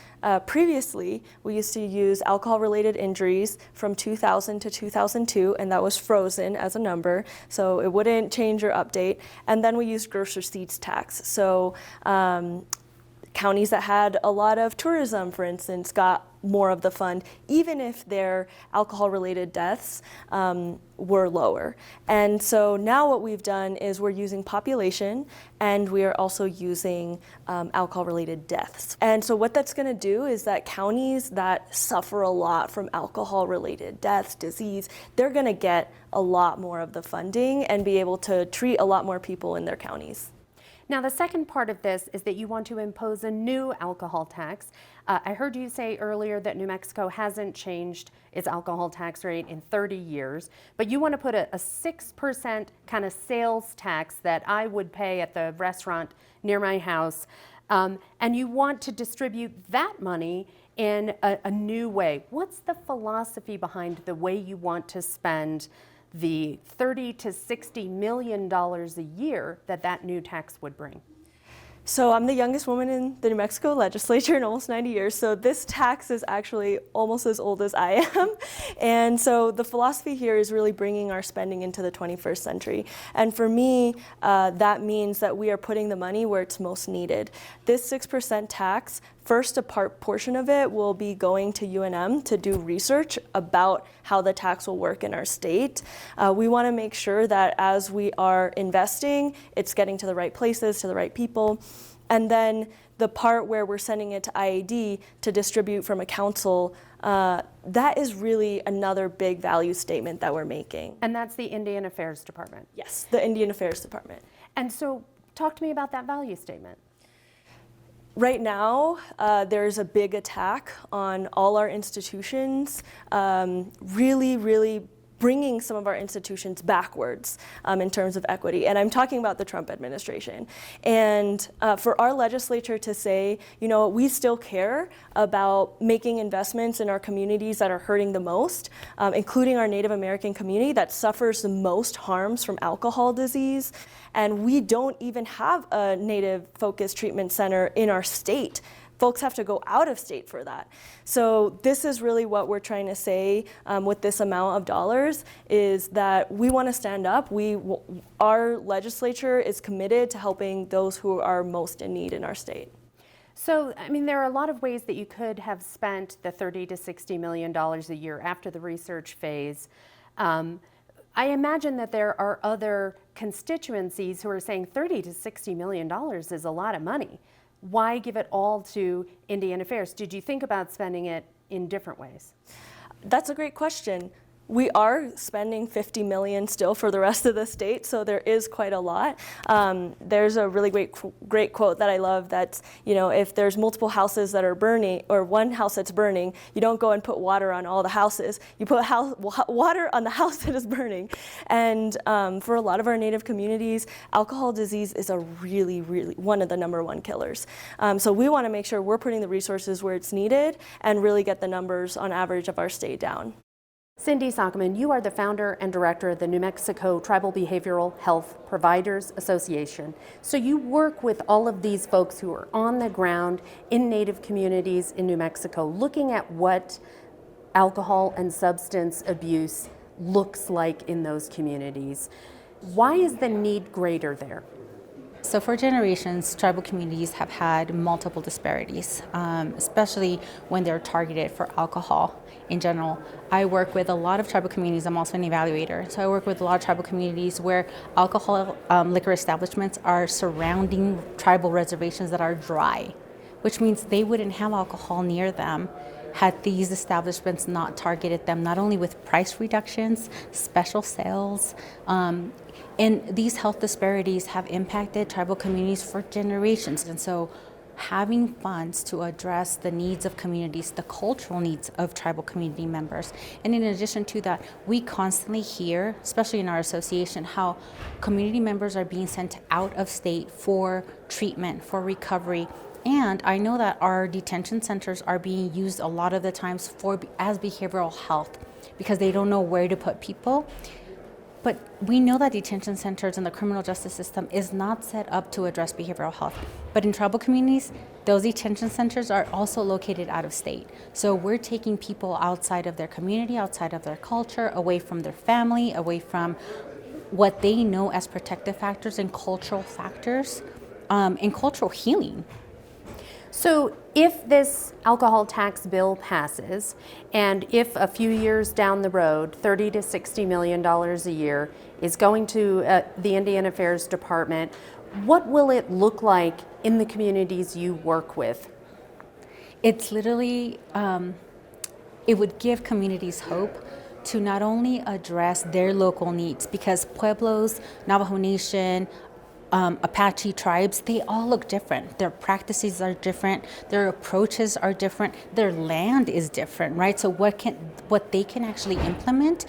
previously we used to use alcohol-related injuries from 2000 to 2002, and that was frozen as a number, so it wouldn't change or update. And then we used gross receipts tax. So counties that had a lot of tourism, for instance, got more of the fund, even if their alcohol-related deaths were lower. And so now what we've done is we're using population, and we are also using alcohol-related deaths. And so what that's going to do is that counties that suffer a lot from alcohol-related deaths, disease, they're going to get a lot more of the funding and be able to treat a lot more people in their counties. Now, the second part of this is that you want to impose a new alcohol tax. I heard you say earlier that New Mexico hasn't changed its alcohol tax rate in 30 years, but you want to put a 6% kind of sales tax that I would pay at the restaurant near my house, and you want to distribute that money in a new way. What's the philosophy behind the way you want to spend the $30 to $60 million a year that new tax would bring? So I'm the youngest woman in the New Mexico legislature in almost 90 years, so this tax is actually almost as old as I am. And so the philosophy here is really bringing our spending into the 21st century. And for me, that means that we are putting the money where it's most needed. This 6% tax, first a portion of it will be going to UNM to do research about how the tax will work in our state. We want to make sure that as we are investing, it's getting to the right places, to the right people. And then the part where we're sending it to IAD to distribute from a council, that is really another big value statement that we're making. And that's the Indian Affairs Department? Yes, the Indian Affairs Department. And so talk to me about that value statement. Right now, there's a big attack on all our institutions, really bringing some of our institutions backwards in terms of equity. And I'm talking about the Trump administration. And for our legislature to say, you know, we still care about making investments in our communities that are hurting the most, including our Native American community that suffers the most harms from alcohol disease. And we don't even have a Native focused treatment center in our state. Folks have to go out of state for that. So this is really what we're trying to say with this amount of dollars, is that we want to stand up. Our legislature is committed to helping those who are most in need in our state. So, I mean, there are a lot of ways that you could have spent the $30 to $60 million a year after the research phase. I imagine that there are other constituencies who are saying $30 to $60 million is a lot of money. Why give it all to Indian Affairs? Did you think about spending it in different ways? That's a great question. We are spending $50 million still for the rest of the state, so there is quite a lot. There's a really great quote that I love that's, you know, if there's multiple houses that are burning, or one house that's burning, you don't go and put water on all the houses. You put water on the house that is burning. And for a lot of our Native communities, alcohol disease is a really one of the #1 killers. So we want to make sure we're putting the resources where it's needed and really get the numbers on average of our state down. Cindy Sockerman, you are the founder and director of the New Mexico Tribal Behavioral Health Providers Association. So you work with all of these folks who are on the ground in Native communities in New Mexico, looking at what alcohol and substance abuse looks like in those communities. Why is the need greater there? So for generations, tribal communities have had multiple disparities, especially when they're targeted for alcohol in general. I work with a lot of tribal communities. I'm also an evaluator. So I work with a lot of tribal communities where alcohol liquor establishments are surrounding tribal reservations that are dry, which means they wouldn't have alcohol near them had these establishments not targeted them, not only with price reductions, special sales, and these health disparities have impacted tribal communities for generations. And so having funds to address the needs of communities, the cultural needs of tribal community members. And in addition to that, we constantly hear, especially in our association, how community members are being sent out of state for treatment, for recovery. And I know that our detention centers are being used a lot of the times as behavioral health because they don't know where to put people. But we know that detention centers and the criminal justice system is not set up to address behavioral health. But in tribal communities, those detention centers are also located out of state. So we're taking people outside of their community, outside of their culture, away from their family, away from what they know as protective factors and cultural factors, and cultural healing. So if this alcohol tax bill passes, and if a few years down the road, $30 to $60 million a year is going to the Indian Affairs Department, what will it look like in the communities you work with? It's literally, it would give communities hope to not only address their local needs, because Pueblos, Navajo Nation, Apache tribes, they all look different. Their practices are different. Their approaches are different. Their land is different, right? So what they can actually implement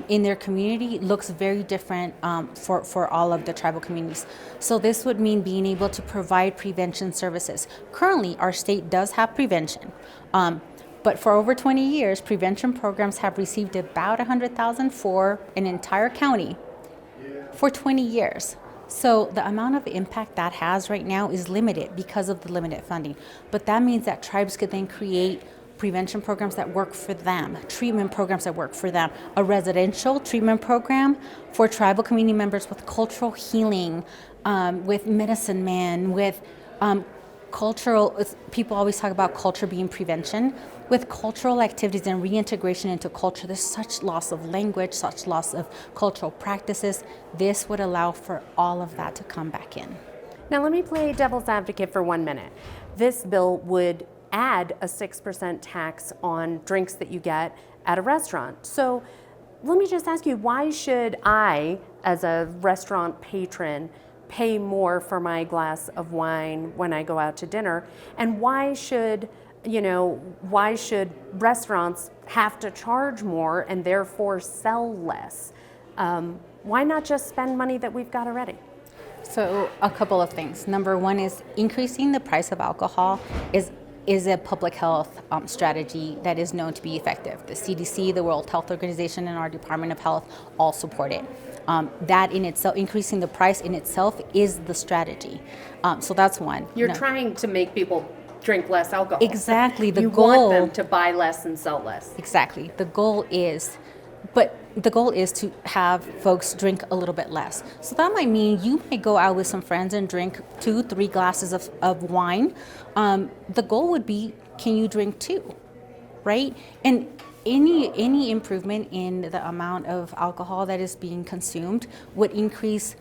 in their community looks very different for all of the tribal communities. So this would mean being able to provide prevention services. Currently, our state does have prevention. But for over 20 years, prevention programs have received about $100,000 for an entire county for 20 years. So the amount of impact that has right now is limited because of the limited funding. But that means that tribes could then create prevention programs that work for them, treatment programs that work for them, a residential treatment program for tribal community members with cultural healing, with medicine men, with cultural, people always talk about culture being prevention. With cultural activities and reintegration into culture, there's such loss of language, such loss of cultural practices. This would allow for all of that to come back in. Now let me play devil's advocate for 1 minute. This bill would add a 6% tax on drinks that you get at a restaurant. So let me just ask you, why should I, as a restaurant patron, pay more for my glass of wine when I go out to dinner? And why should restaurants have to charge more and therefore sell less? Why not just spend money that we've got already? So a couple of things. Number one is increasing the price of alcohol is a public health strategy that is known to be effective. The CDC, the World Health Organization, and our Department of Health all support it. That in itself, increasing the price in itself is the strategy. So that's one. You're trying to make people drink less alcohol. Exactly. The you goal, want them to buy less and sell less. Exactly. The goal is to have folks drink a little bit less. So that might mean you might go out with some friends and drink 2-3 glasses of wine. The goal would be, can you drink 2, right? And any improvement in the amount of alcohol that is being consumed would increase,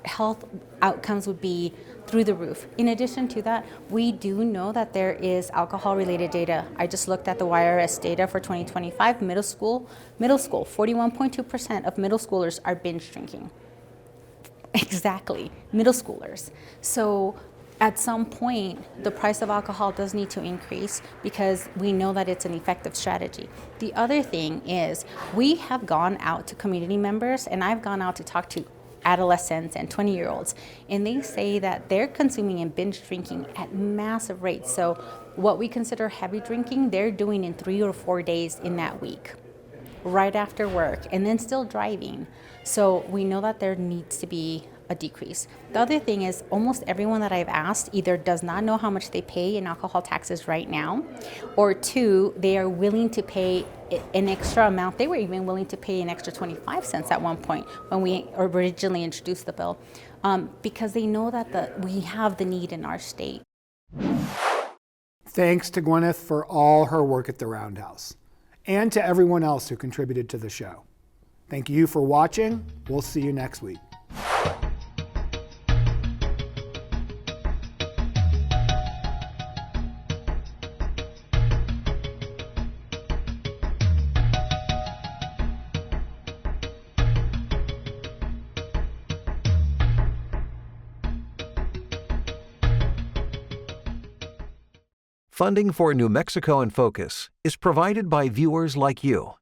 health outcomes would be through the roof. In addition to that, we do know that there is alcohol-related data. I just looked at the YRS data for 2025, middle school, 41.2% of middle schoolers are binge drinking. Exactly, middle schoolers. So at some point, the price of alcohol does need to increase because we know that it's an effective strategy. The other thing is we have gone out to community members, and I've gone out to talk to adolescents and 20-year-olds, and they say that they're consuming and binge drinking at massive rates. So what we consider heavy drinking, they're doing in 3 or 4 days in that week, right after work, and then still driving. So we know that there needs to be a decrease. The other thing is almost everyone that I've asked either does not know how much they pay in alcohol taxes right now, or 2, they are willing to pay an extra amount. They were even willing to pay an extra 25 cents at one point when we originally introduced the bill, because they know that we have the need in our state. Thanks to Gwyneth for all her work at the Roundhouse, and to everyone else who contributed to the show. Thank you for watching. We'll see you next week. Funding for New Mexico in Focus is provided by viewers like you.